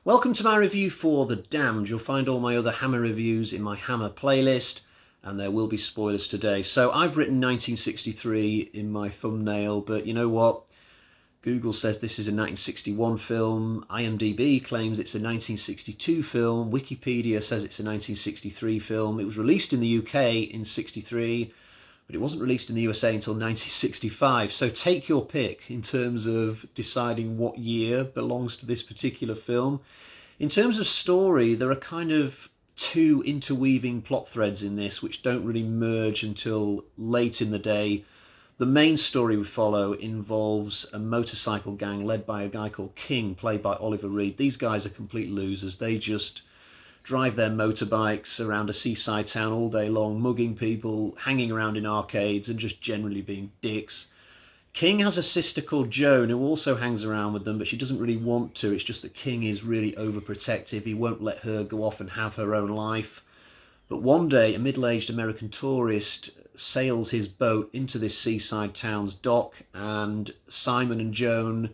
Welcome to my review for The Damned. You'll find all my other Hammer reviews in my Hammer playlist, and there will be spoilers today. So I've written 1963 in my thumbnail, but you know what? Google says this is a 1961 film, IMDb claims it's a 1962 film, Wikipedia says it's a 1963 film. It was released in the UK in 63, but it wasn't released in the USA until 1965. So take your pick in terms of deciding what year belongs to this particular film. In terms of story, there are kind of two interweaving plot threads in this which don't really merge until late in the day. The main story we follow involves a motorcycle gang led by a guy called King, played by Oliver Reed. These guys are complete losers. They just drive their motorbikes around a seaside town all day long, mugging people, hanging around in arcades, and just generally being dicks. King has a sister called Joan who also hangs around with them, but she doesn't really want to. It's just that King is really overprotective. He won't let her go off and have her own life. But one day, a middle-aged American tourist sails his boat into this seaside town's dock, and Simon and Joan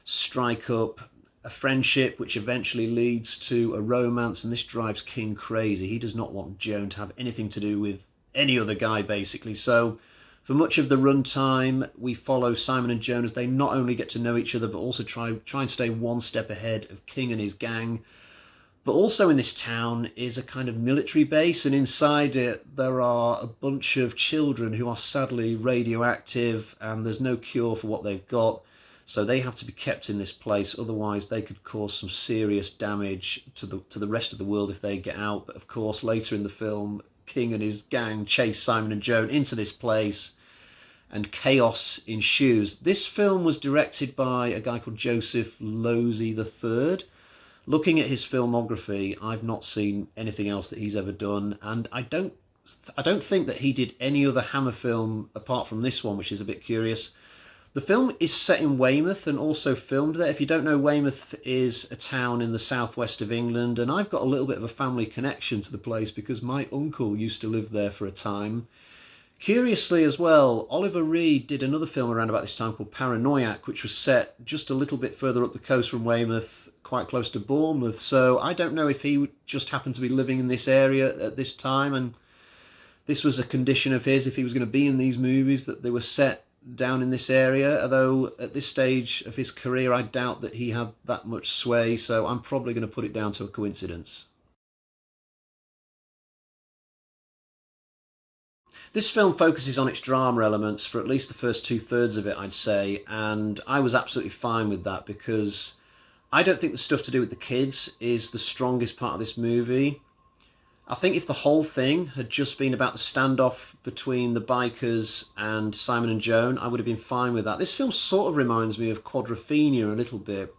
strike up a friendship which eventually leads to a romance, and this drives King crazy. He does not want Joan to have anything to do with any other guy, basically. So for much of the runtime, we follow Simon and Joan as they not only get to know each other, but also try and stay one step ahead of King and his gang. But also in this town is a kind of military base, and inside it there are a bunch of children who are sadly radioactive, and there's no cure for what they've got. So they have to be kept in this place, otherwise they could cause some serious damage to the rest of the world if they get out. But of course, later in the film, King and his gang chase Simon and Joan into this place, and chaos ensues. This film was directed by a guy called Joseph Lovey III. Looking at his filmography, I've not seen anything else that he's ever done, and I don't think that he did any other Hammer film apart from this one, which is a bit curious. The film is set in Weymouth and also filmed there. If you don't know, Weymouth is a town in the southwest of England, and I've got a little bit of a family connection to the place because my uncle used to live there for a time. Curiously as well, Oliver Reed did another film around about this time called Paranoiac, which was set just a little bit further up the coast from Weymouth, quite close to Bournemouth. So I don't know if he just happened to be living in this area at this time, and this was a condition of his, if he was going to be in these movies, that they were set down in this area. Although at this stage of his career, I doubt that he had that much sway, so I'm probably going to put it down to a coincidence. This film focuses on its drama elements for at least the first two-thirds of it, I'd say, and I was absolutely fine with that because I don't think the stuff to do with the kids is the strongest part of this movie. I think if the whole thing had just been about the standoff between the bikers and Simon and Joan, I would have been fine with that. This film sort of reminds me of Quadrophenia a little bit.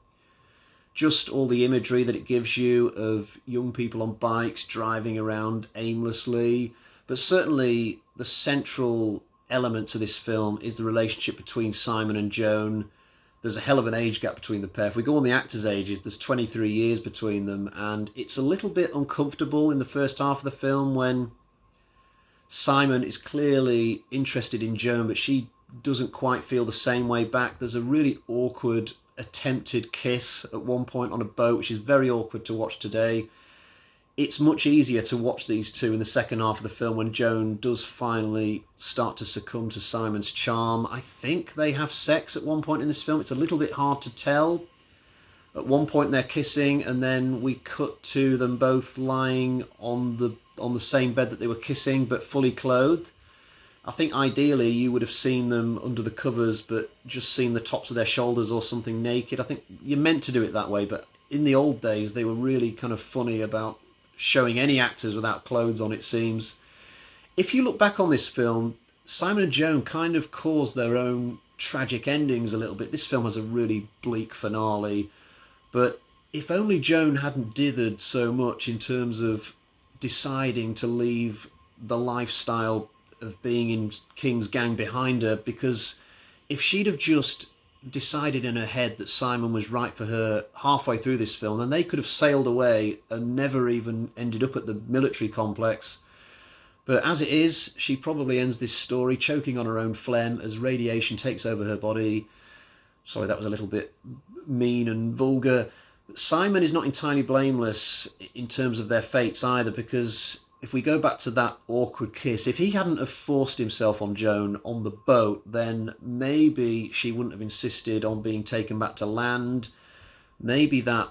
Just all the imagery that it gives you of young people on bikes driving around aimlessly. But certainly the central element to this film is the relationship between Simon and Joan. There's a hell of an age gap between the pair. If we go on the actors' ages, there's 23 years between them, and it's a little bit uncomfortable in the first half of the film when Simon is clearly interested in Joan, but she doesn't quite feel the same way back. There's a really awkward attempted kiss at one point on a boat, which is very awkward to watch today. It's much easier to watch these two in the second half of the film when Joan does finally start to succumb to Simon's charm. I think they have sex at one point in this film. It's a little bit hard to tell. At one point they're kissing, and then we cut to them both lying on the same bed that they were kissing, but fully clothed. I think ideally you would have seen them under the covers, but just seen the tops of their shoulders or something naked. I think you're meant to do it that way, but in the old days they were really kind of funny about showing any actors without clothes on, it seems. If you look back on this film, Simon and Joan kind of caused their own tragic endings a little bit. This film has a really bleak finale, but if only Joan hadn't dithered so much in terms of deciding to leave the lifestyle of being in King's gang behind her, because if she'd have just decided in her head that Simon was right for her halfway through this film, then they could have sailed away and never even ended up at the military complex. But as it is, she probably ends this story choking on her own phlegm as radiation takes over her body. Sorry, that was a little bit mean and vulgar. Simon is not entirely blameless in terms of their fates either, because if we go back to that awkward kiss, if he hadn't have forced himself on Joan on the boat, then maybe she wouldn't have insisted on being taken back to land. Maybe that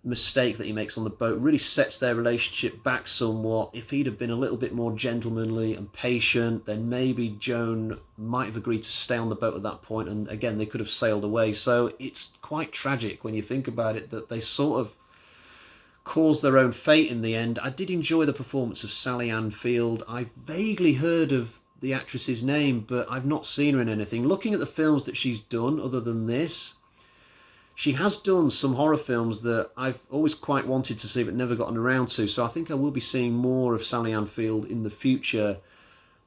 mistake that he makes on the boat really sets their relationship back somewhat. If he'd have been a little bit more gentlemanly and patient, then maybe Joan might have agreed to stay on the boat at that point, and again they could have sailed away. So it's quite tragic when you think about it that they sort of caused their own fate in the end. I did enjoy the performance of Sally Ann Field. I've vaguely heard of the actress's name, but I've not seen her in anything. Looking at the films that she's done other than this, she has done some horror films that I've always quite wanted to see but never gotten around to, so I think I will be seeing more of Sally Ann Field in the future.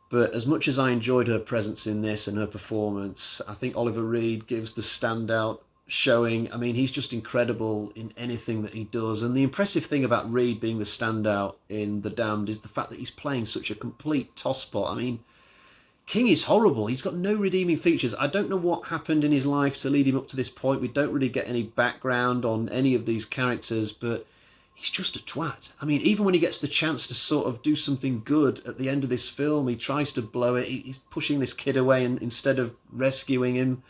But as much as I enjoyed her presence in this and her performance, I think Oliver Reed gives the standout showing. I mean, he's just incredible in anything that he does. And the impressive thing about Reed being the standout in The Damned is the fact that he's playing such a complete tosspot. I mean, King is horrible. He's got no redeeming features. I don't know what happened in his life to lead him up to this point. We don't really get any background on any of these characters, but he's just a twat. I mean, even when he gets the chance to sort of do something good at the end of this film, he tries to blow it. He's pushing this kid away instead of rescuing him.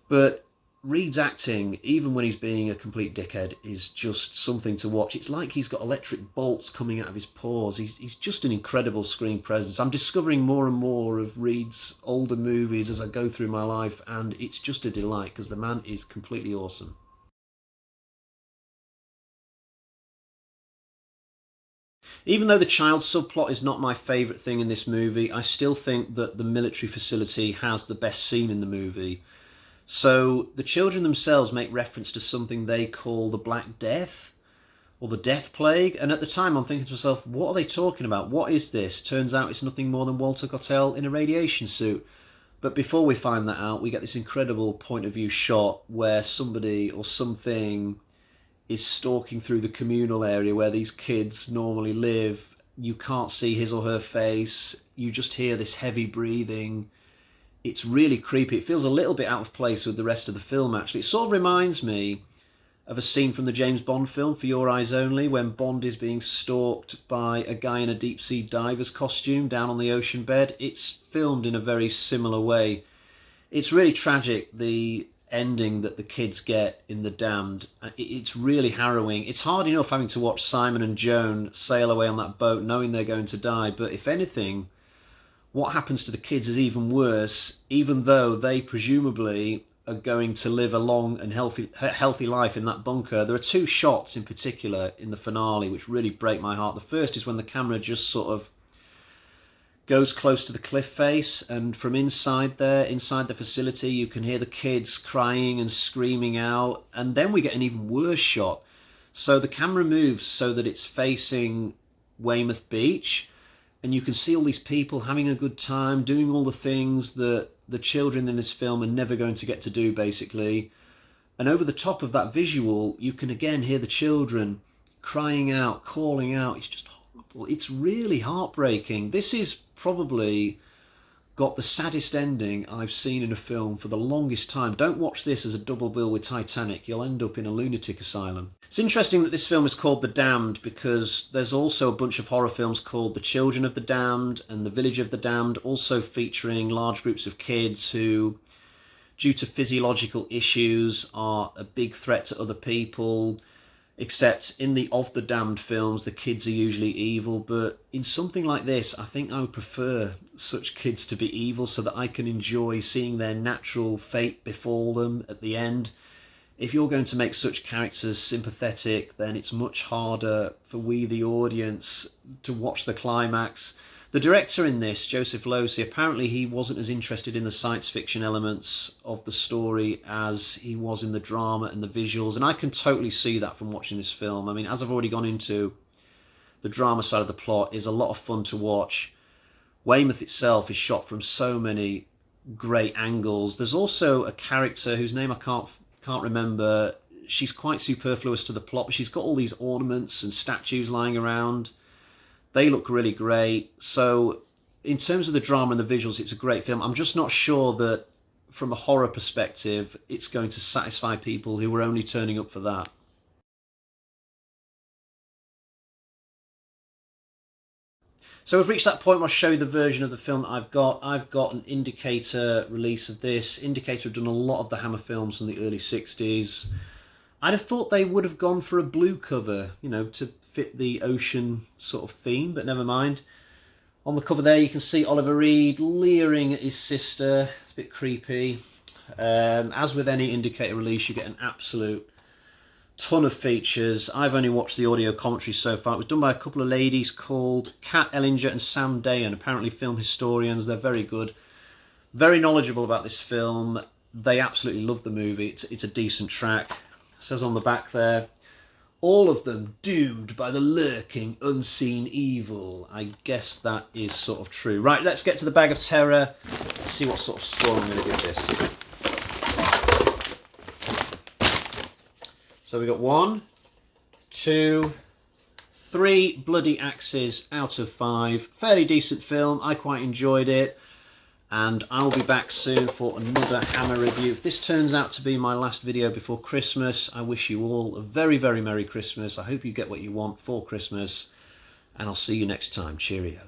But Reed's acting, even when he's being a complete dickhead, is just something to watch. It's like he's got electric bolts coming out of his pores. He's just an incredible screen presence. I'm discovering more and more of Reed's older movies as I go through my life, and it's just a delight because the man is completely awesome. Even though the child subplot is not my favourite thing in this movie, I still think that the military facility has the best scene in the movie. So the children themselves make reference to something they call the Black Death or the Death Plague. And at the time I'm thinking to myself, what are they talking about? What is this? Turns out it's nothing more than Walter Gotell in a radiation suit. But before we find that out, we get this incredible point of view shot where somebody or something is stalking through the communal area where these kids normally live. You can't see his or her face. You just hear this heavy breathing. It's really creepy. It feels a little bit out of place with the rest of the film, actually. It sort of reminds me of a scene from the James Bond film, For Your Eyes Only, when Bond is being stalked by a guy in a deep-sea diver's costume down on the ocean bed. It's filmed in a very similar way. It's really tragic, the ending that the kids get in The Damned. It's really harrowing. It's hard enough having to watch Simon and Joan sail away on that boat knowing they're going to die, but if anything, what happens to the kids is even worse, even though they presumably are going to live a long and healthy life in that bunker. There are two shots in particular in the finale which really break my heart. The first is when the camera just sort of goes close to the cliff face, and from inside there, inside the facility, you can hear the kids crying and screaming out, and then we get an even worse shot. So the camera moves so that it's facing Weymouth Beach, and you can see all these people having a good time, doing all the things that the children in this film are never going to get to do, basically. And over the top of that visual, you can again hear the children crying out, calling out. It's just horrible. It's really heartbreaking. This is probably got the saddest ending I've seen in a film for the longest time. Don't watch this as a double bill with Titanic. You'll end up in a lunatic asylum. It's interesting that this film is called The Damned because there's also a bunch of horror films called The Children of the Damned and The Village of the Damned, also featuring large groups of kids who, due to physiological issues, are a big threat to other people. Except in the Of the Damned films, the kids are usually evil, but in something like this, I think I would prefer such kids to be evil so that I can enjoy seeing their natural fate befall them at the end. If you're going to make such characters sympathetic, then it's much harder for we, the audience, to watch the climax. The director in this, Joseph Lovey, apparently he wasn't as interested in the science fiction elements of the story as he was in the drama and the visuals, and I can totally see that from watching this film. I mean, as I've already gone into, the drama side of the plot is a lot of fun to watch. Weymouth itself is shot from so many great angles. There's also a character whose name I can't remember. She's quite superfluous to the plot, but she's got all these ornaments and statues lying around. They look really great. So in terms of the drama and the visuals, it's a great film. I'm just not sure that from a horror perspective, it's going to satisfy people who were only turning up for that. So we've reached that point where I'll show you the version of the film that I've got. I've got an Indicator release of this. Indicator have done a lot of the Hammer films from the early 60s. I'd have thought they would have gone for a blue cover, you know, to fit the ocean sort of theme, but never mind. On the cover there you can see Oliver Reed leering at his sister. It's a bit creepy. As with any Indicator release, you get an absolute ton of features. I've only watched the audio commentary so far. It was done by a couple of ladies called Kat Ellinger and Sam Dayan, apparently film historians. They're very good, very knowledgeable about this film. They absolutely love the movie. It's a decent track. It says on the back there, all of them doomed by the lurking unseen evil. I guess that is sort of true. Right, let's get to the bag of terror. Let's see what sort of score I'm going to give this. So we got 1, 2, 3 bloody axes out of 5. Fairly decent film. I quite enjoyed it. And I'll be back soon for another Hammer review. If this turns out to be my last video before Christmas, I wish you all a very, very Merry Christmas. I hope you get what you want for Christmas. And I'll see you next time. Cheerio.